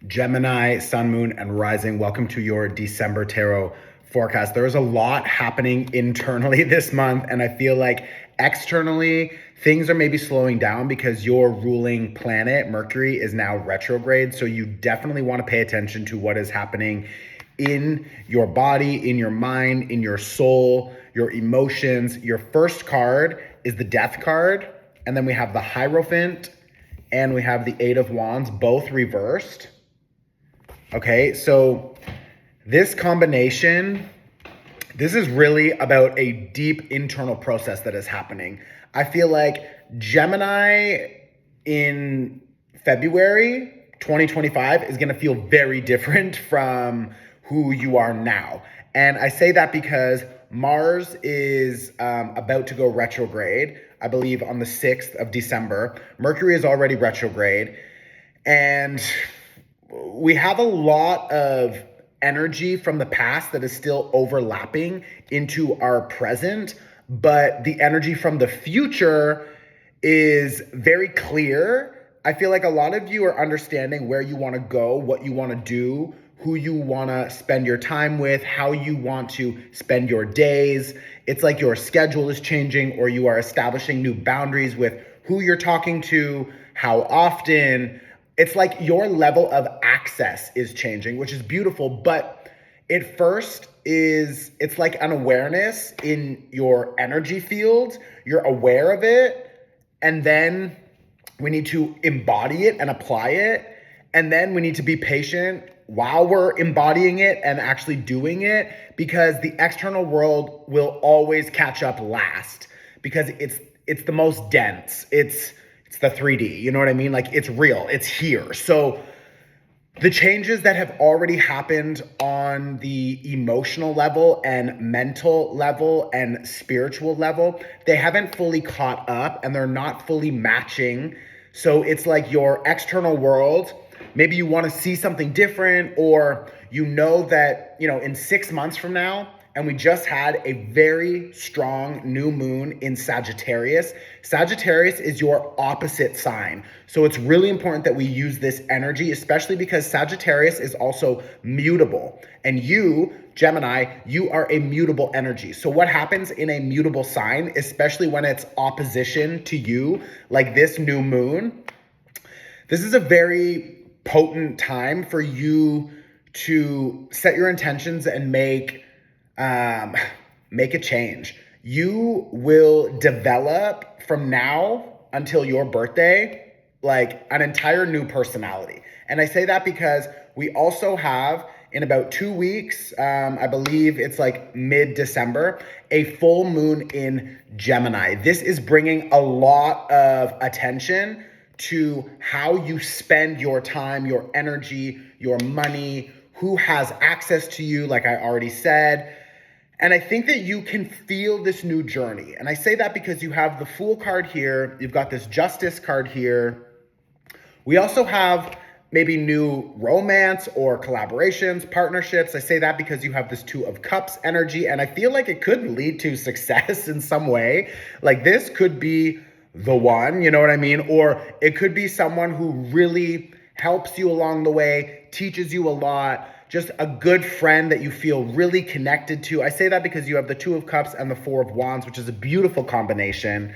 Gemini, Sun, Moon, and Rising. Welcome to your December tarot forecast. There is a lot happening internally this month, and I feel like externally things are maybe slowing down because your ruling planet, Mercury, is now retrograde. So you definitely want to pay attention to what is happening in your body, in your mind, in your soul, your emotions. Your first card is the Death card, and then we have the Hierophant, and we have the Eight of Wands, both reversed. Okay, so this combination, this is really about a deep internal process that is happening. I feel like Gemini in February 2025 is going to feel very different from who you are now. And I say that because Mars is about to go retrograde, I believe on the 6th of December. Mercury is already retrograde. And we have a lot of energy from the past that is still overlapping into our present, but the energy from the future is very clear. I feel like a lot of you are understanding where you want to go, what you want to do, who you want to spend your time with, how you want to spend your days. It's like your schedule is changing, or you are establishing new boundaries with who you're talking to, how often. It's like your level of access is changing, which is beautiful. But it first it's like an awareness in your energy field. You're aware of it. And then we need to embody it and apply it. And then we need to be patient while we're embodying it and actually doing it, because the external world will always catch up last, because it's the most dense. It's the 3D, you know what I mean? Like, it's real, it's here. So the changes that have already happened on the emotional level and mental level and spiritual level, they haven't fully caught up and they're not fully matching. So it's like your external world, maybe you want to see something different, or you know that, in 6 months from now, and we just had a very strong new moon in Sagittarius. Sagittarius is your opposite sign. So it's really important that we use this energy, especially because Sagittarius is also mutable. And you, Gemini, you are a mutable energy. So what happens in a mutable sign, especially when it's opposition to you, like this new moon, this is a very potent time for you to set your intentions and make a change. You will develop from now until your birthday, like an entire new personality. And I say that because we also have, in about 2 weeks, I believe it's like mid-December, a full moon in Gemini. This is bringing a lot of attention to how you spend your time, your energy, your money, who has access to you, like I already said. And I think that you can feel this new journey. And I say that because you have the Fool card here. You've got this Justice card here. We also have maybe new romance or collaborations, partnerships. I say that because you have this Two of Cups energy. And I feel like it could lead to success in some way. Like, this could be the one, you know what I mean? Or it could be someone who really helps you along the way, teaches you a lot, just a good friend that you feel really connected to. I say that because you have the Two of Cups and the Four of Wands, which is a beautiful combination.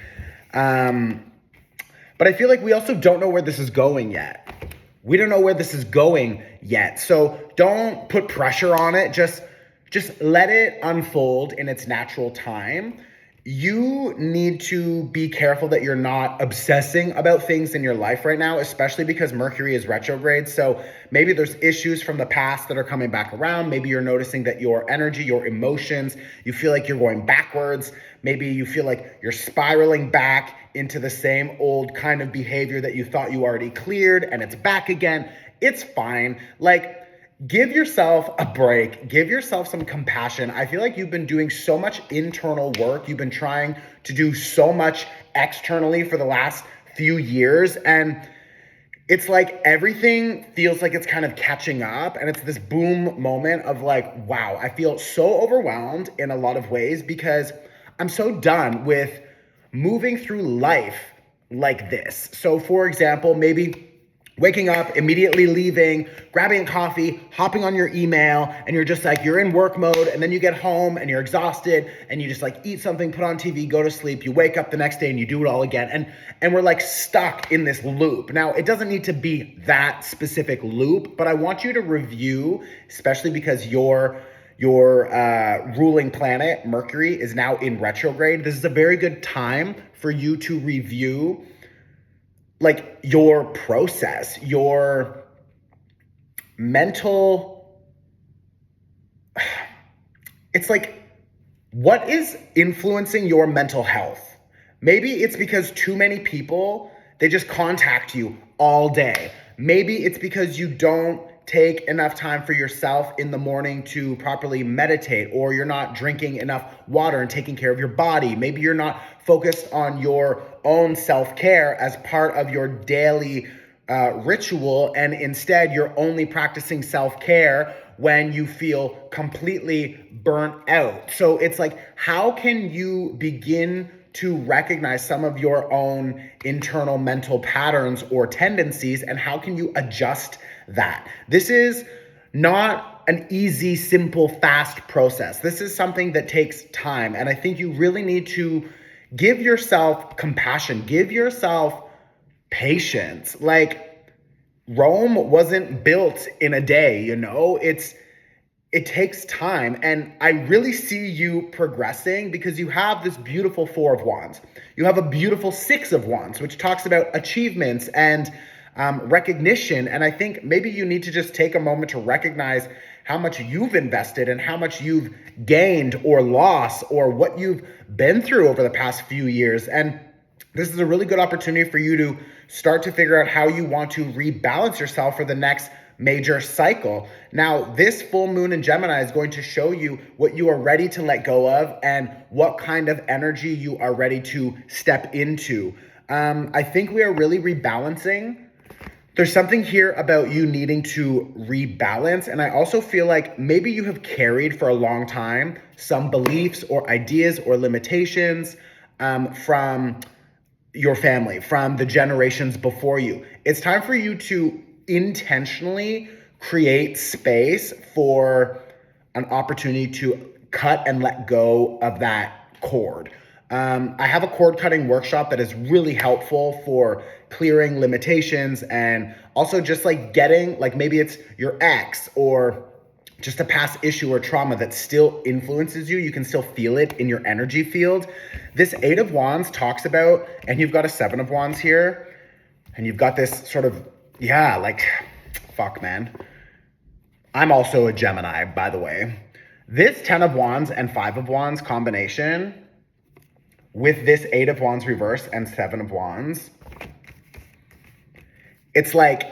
But I feel like we also don't know where this is going yet. We don't know where this is going yet. So don't put pressure on it. Just let it unfold in its natural time. You need to be careful that you're not obsessing about things in your life right now, especially because Mercury is retrograde. So maybe there's issues from the past that are coming back around. Maybe you're noticing that your energy, your emotions, you feel like you're going backwards. Maybe you feel like you're spiraling back into the same old kind of behavior that you thought you already cleared, and it's back again. It's fine. Like, give yourself a break. Give yourself some compassion. I feel like you've been doing so much internal work. You've been trying to do so much externally for the last few years. And it's like everything feels like it's kind of catching up. And it's this boom moment of like, wow, I feel so overwhelmed in a lot of ways because I'm so done with moving through life like this. So for example, maybe waking up, immediately leaving, grabbing a coffee, hopping on your email, and you're just like, you're in work mode, and then you get home and you're exhausted, and you just like eat something, put on TV, go to sleep, you wake up the next day and you do it all again. And we're like stuck in this loop. Now, it doesn't need to be that specific loop, but I want you to review, especially because your ruling planet, Mercury, is now in retrograde. This is a very good time for you to review like your process, your mental, it's like, what is influencing your mental health? Maybe it's because too many people, they just contact you all day. Maybe it's because you don't take enough time for yourself in the morning to properly meditate, or you're not drinking enough water and taking care of your body. Maybe you're not focused on your own self-care as part of your daily ritual, and instead you're only practicing self-care when you feel completely burnt out. So it's like, how can you begin to recognize some of your own internal mental patterns or tendencies, and how can you adjust that? This is not an easy, simple, fast process. This is something that takes time. And I think you really need to give yourself compassion, give yourself patience. Like, Rome wasn't built in a day, you know? It takes time, and I really see you progressing because you have this beautiful Four of Wands. You have a beautiful Six of Wands, which talks about achievements and recognition. And I think maybe you need to just take a moment to recognize how much you've invested and how much you've gained or lost, or what you've been through over the past few years. And this is a really good opportunity for you to start to figure out how you want to rebalance yourself for the next major cycle. Now, this full moon in Gemini is going to show you what you are ready to let go of and what kind of energy you are ready to step into. I think we are really rebalancing. There's something here about you needing to rebalance. And I also feel like maybe you have carried for a long time some beliefs or ideas or limitations from your family, from the generations before you. It's time for you to intentionally create space for an opportunity to cut and let go of that cord. I have a cord cutting workshop that is really helpful for clearing limitations, and also just like getting, like, maybe it's your ex or just a past issue or trauma that still influences you. You can still feel it in your energy field. This Eight of Wands talks about, and you've got a Seven of Wands here, and you've got this sort of, yeah, like, fuck, man. I'm also a Gemini, by the way. This 10 of Wands and 5 of Wands combination with this 8 of Wands reverse and 7 of Wands, it's like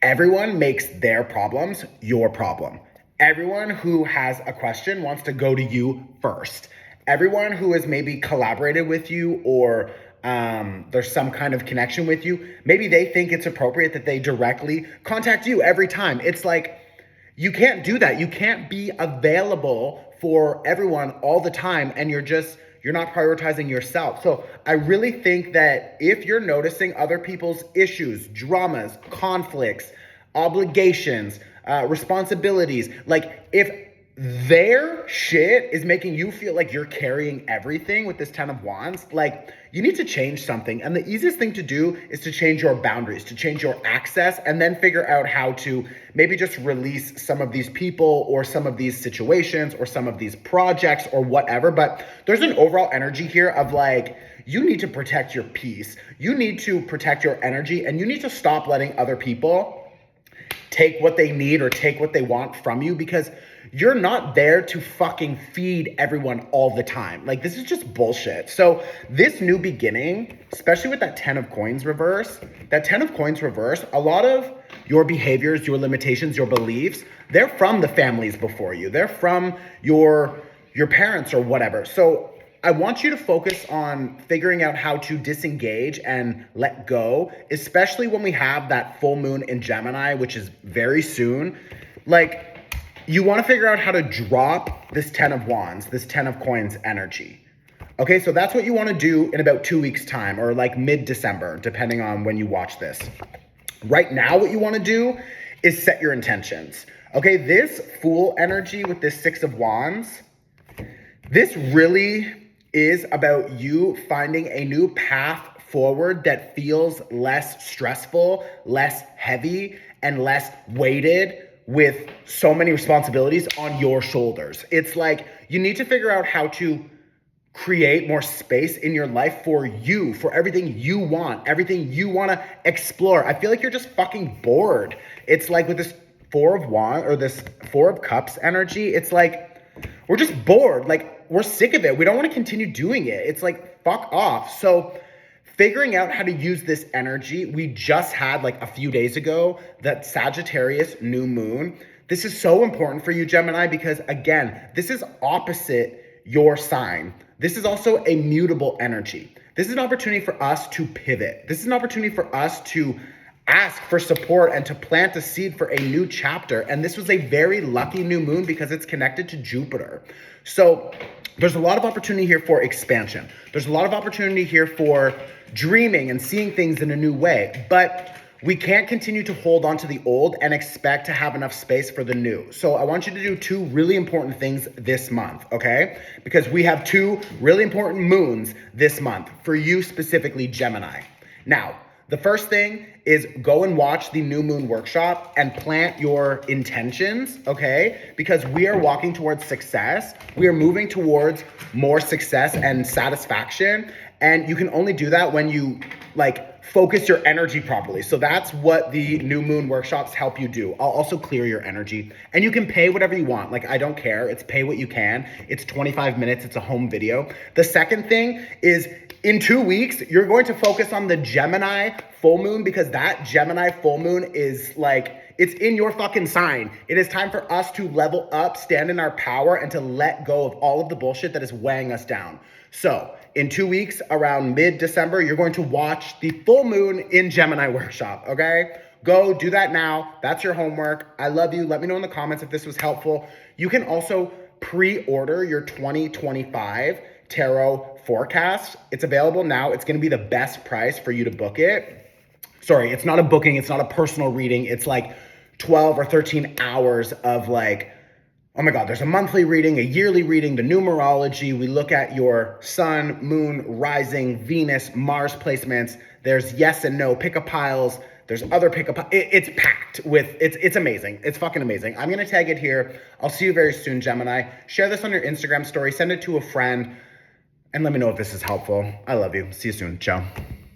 everyone makes their problems your problem. Everyone who has a question wants to go to you first. Everyone who has maybe collaborated with you, or there's some kind of connection with you, maybe they think it's appropriate that they directly contact you every time. It's like, you can't do that. You can't be available for everyone all the time, and you're not prioritizing yourself. So I really think that if you're noticing other people's issues, dramas, conflicts, obligations, responsibilities, like, if their shit is making you feel like you're carrying everything with this 10 of Wands, like, you need to change something. And the easiest thing to do is to change your boundaries, to change your access, and then figure out how to maybe just release some of these people or some of these situations or some of these projects or whatever. But there's an overall energy here of like, you need to protect your peace. You need to protect your energy, and you need to stop letting other people take what they need or take what they want from you, because you're not there to fucking feed everyone all the time. Like, this is just bullshit. So this new beginning, especially with that 10 of coins reverse, a lot of your behaviors, your limitations, your beliefs, they're from the families before you. They're from your parents or whatever. So I want you to focus on figuring out how to disengage and let go, especially when we have that full moon in Gemini, which is very soon. Like, you want to figure out how to drop this 10 of Wands, this 10 of coins energy. Okay, so that's what you want to do in about 2 weeks' time, or like mid-December, depending on when you watch this. Right now, what you want to do is set your intentions. Okay, this Fool energy with this Six of Wands, this really is about you finding a new path forward that feels less stressful, less heavy, and less weighted with so many responsibilities on your shoulders. It's like you need to figure out how to create more space in your life for you, for everything you want to explore. I feel like you're just fucking bored. It's like with this Four of Wands or this Four of Cups energy, it's like we're just bored. Like we're sick of it. We don't want to continue doing it. It's like fuck off. So figuring out how to use this energy, we just had like a few days ago that Sagittarius new moon. This is so important for you, Gemini, because again, this is opposite your sign. This is also a mutable energy. This is an opportunity for us to pivot. This is an opportunity for us to ask for support and to plant a seed for a new chapter. And this was a very lucky new moon because it's connected to Jupiter. So there's a lot of opportunity here for expansion. There's a lot of opportunity here for dreaming and seeing things in a new way. But we can't continue to hold on to the old and expect to have enough space for the new. So I want you to do two really important things this month, okay? Because we have two really important moons this month for you specifically, Gemini. Now, the first thing is go and watch the new moon workshop and plant your intentions, okay? Because we are walking towards success. We are moving towards more success and satisfaction. And you can only do that when you focus your energy properly. So that's what the new moon workshops help you do. I'll also clear your energy and you can pay whatever you want. I don't care. It's pay what you can. It's 25 minutes. It's a home video. The second thing is in 2 weeks, you're going to focus on the Gemini full moon because that Gemini full moon is it's in your fucking sign. It is time for us to level up, stand in our power, and to let go of all of the bullshit that is weighing us down. So in 2 weeks, around mid-December, you're going to watch the full moon in Gemini workshop, okay? Go do that now. That's your homework. I love you. Let me know in the comments if this was helpful. You can also pre-order your 2025 tarot forecast. It's available now. It's going to be the best price for you to book it. Sorry, it's not a booking. It's not a personal reading. It's 12 or 13 hours of oh my God, there's a monthly reading, a yearly reading, the numerology. We look at your sun, moon, rising, Venus, Mars placements. There's yes and no pick-up piles. There's other pick-up. It's packed with, it's amazing. It's fucking amazing. I'm going to tag it here. I'll see you very soon, Gemini. Share this on your Instagram story. Send it to a friend and let me know if this is helpful. I love you. See you soon. Ciao.